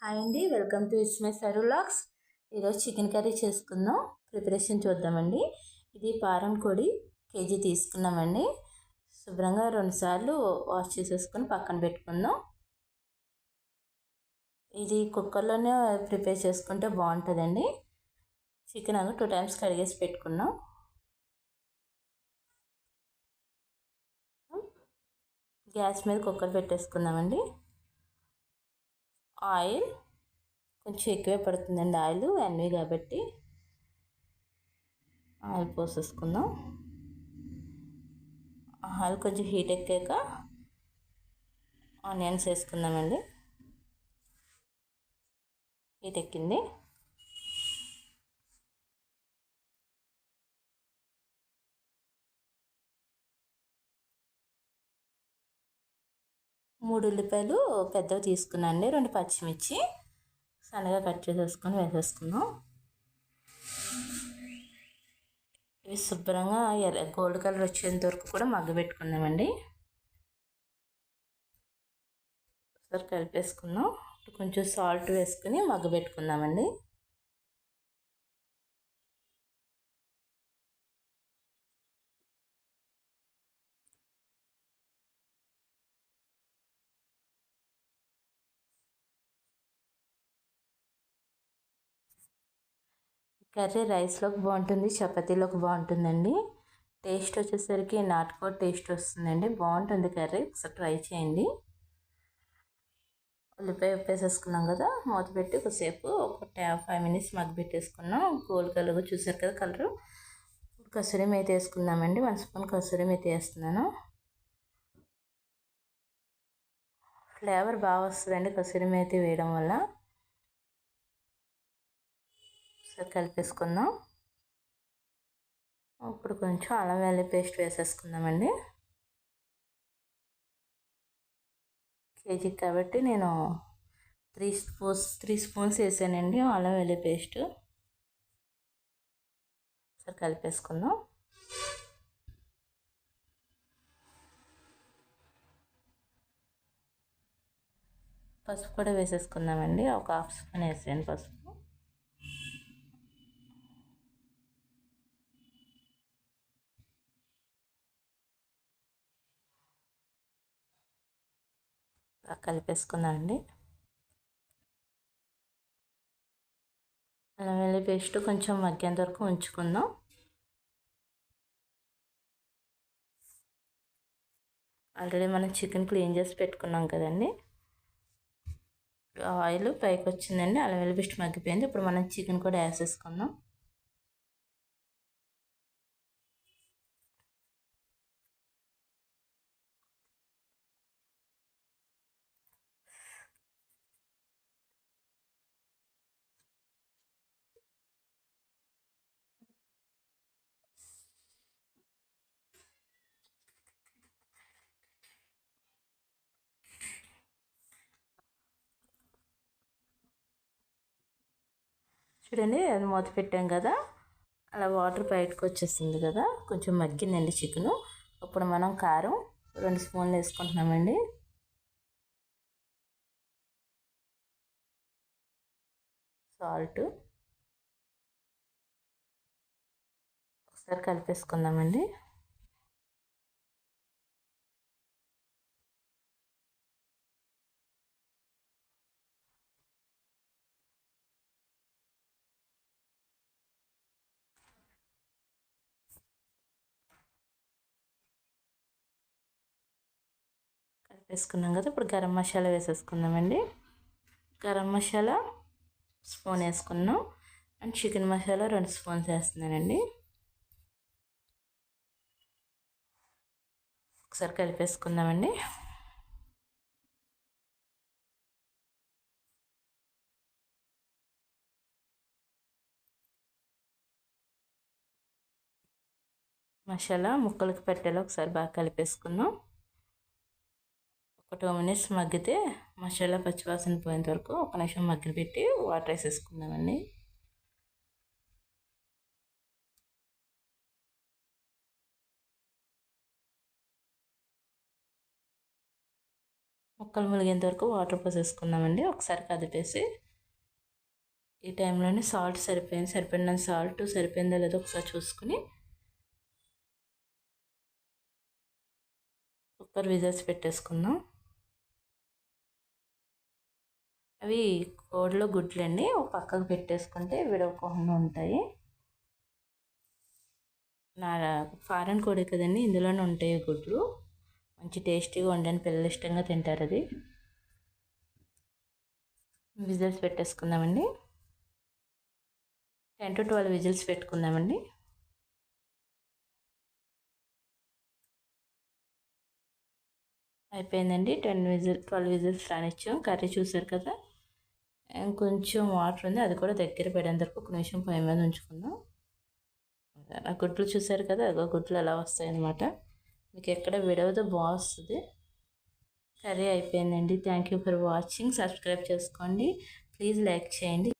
Hi అండి, welcome to it's my sir vlogs. ఈరోజు chicken curry చేసుకుందాం. ప్రిపరేషన్ చూద్దామండి. ఇది పారం కోడి కేజీ తీసుకున్నామండి. శుభ్రంగా 2 సార్లు వాష్ చేసేసుకొని పక్కన పెట్టుకుందాం. ఇది కుక్కర్లోనే ప్రిపేర్ చేసుకుంటే బాగుంటుందండి. చికెన్ 2 టైమ్స్ కడిగేసి పెట్టుకున్నాం. గ్యాస్ మీద కుక్కర్ పెట్టేసుకుందామండి. ఆయిల్ కొంచెం ఎక్కువే పడుతుందండి, ఆయిల్ అన్నీ కాబట్టి ఆయిల్ పోసేసుకుందాం. ఆయిల్ కొంచెం హీట్ ఎక్కాక ఆనియన్స్ వేసుకుందామండి. హీట్ ఎక్కింది. మూడు ఉల్లిపాయలు పెద్దవి తీసుకున్నాండి. 2 పచ్చిమిర్చి సన్నగా కట్ చేసేసుకొని వేసేసుకుందాం. ఇవి శుభ్రంగా గోల్డ్ కలర్ వచ్చేంత వరకు కూడా మగ్గబెట్టుకుందామండి. ఒకసారి కలిపేసుకుందాం. కొంచెం సాల్ట్ వేసుకుని మగ్గబెట్టుకుందామండి. కర్రీ రైస్లోకి బాగుంటుంది, చపాతీలోకి బాగుంటుందండి. టేస్ట్ వచ్చేసరికి నాటుకోడి టేస్ట్ వస్తుందండి. బాగుంటుంది కర్రీ, ఒకసారి ట్రై చేయండి. ఉల్లిపాయ వేసేసుకున్నాం కదా, మూత పెట్టి కొద్దిసేపు ఒక 5 మినిట్స్ మగ్గబెట్టేసుకున్నాం. గోల్డ్ కలర్ చూసారు కదా కలరు. కసూరి మేతి వేసుకుందామండి. 1 స్పూన్ కసూరి మేతి వేస్తున్నాను. ఫ్లేవర్ బాగా వస్తుందండి కసూరి మేతి వేయడం వల్ల. ఒకసారి కలిపేసుకుందాం. ఇప్పుడు కొంచెం అల్లం వెల్లుల్లి పేస్ట్ వేసేసుకుందామండి. కేజీకి కాబట్టి నేను 3 స్పూన్స్ వేసానండి అల్లం వెల్లుల్లి పేస్ట్. ఒకసారి కలిపేసుకుందాం. పసుపు కూడా వేసేసుకుందామండి. ఒక 1/2 స్పూన్ వేసాను పసుపు. కలిపేసుకుందామండి. అల్లం వెల్లుల్లి పేస్ట్ కొంచెం మగ్గేంత వరకు ఉంచుకుందాం. ఆల్రెడీ మనం చికెన్ క్లీన్ చేసి పెట్టుకున్నాం కదండి. ఆయిల్ పైకి వచ్చిందండి, అల్లం వెల్లుల్లి పేస్ట్ మగ్గిపోయింది. ఇప్పుడు మనం చికెన్ కూడా వేసేసుకుందాం. చూడండి, అది మూత పెట్టాం కదా, అలా వాటర్ బయటకు వచ్చేస్తుంది కదా, కొంచెం మగ్గిందండి చికెను. ఇప్పుడు మనం కారం 2 స్పూన్లు వేసుకుంటున్నామండి. సాల్ట్ ఒకసారి కలిపేసుకుందామండి. కలిపేసుకున్నాం కదా, ఇప్పుడు గరం మసాలా వేసేసుకుందామండి. గరం మసాలా స్పూన్ వేసుకున్నాం అండ్ చికెన్ మసాలా 2 స్పూన్స్ వేస్తున్నానండి. ఒకసారి కలిపేసుకుందామండి. మసాలా ముక్కలకి పెట్టేలా ఒకసారి బాగా కలిపేసుకుందాం. ఒక 2 మినిట్స్ మగ్గితే మసాలా పచ్చివాసన పోయేంత వరకు 1 నిమిషం మగ్గపెట్టి వాటర్ వేసేసుకుందామండి. ముక్కలు ములిగేంత వరకు వాటర్ పోసేసుకుందామండి. ఒకసారి కదిపేసి ఈ టైంలోనే సాల్ట్ సరిపోయిన సాల్ట్ సరిపోయిందో లేదో ఒకసారి చూసుకుని కుక్కర్ విజిల్స్ పెట్టేసుకుందాం. అవి కోడిలో గుడ్లండి, ఒక పక్కకు పెట్టేసుకుంటే విడవకుండా ఉంటాయి. నా ఫారెన్ కోడి కదండి, ఇందులోనే ఉంటాయి గుడ్లు. మంచి టేస్టీగా ఉండని పిల్లలు ఇష్టంగా తింటారు. అది విజిల్స్ పెట్టేసుకుందామండి. 10 to 12 విజిల్స్ పెట్టుకుందామండి. అయిపోయిందండి. 12 విజిల్స్ రానిచ్చాం. కర్రీ చూసారు కదా, కొంచెం వాటర్ ఉంది, అది కూడా దగ్గర పడేంత వరకు ఒక నిమిషం పొయ్యి మీద ఉంచుకుందాం. ఆ గుడ్లు చూసారు కదా, అదో గుడ్లు ఎలా వస్తాయి అన్నమాట. మీకు ఎక్కడ విడవదో బాగా వస్తుంది. కర్రీ అయిపోయిందండి. Thank you for watching. Subscribe చేసుకోండి, ప్లీజ్ లైక్ చేయండి.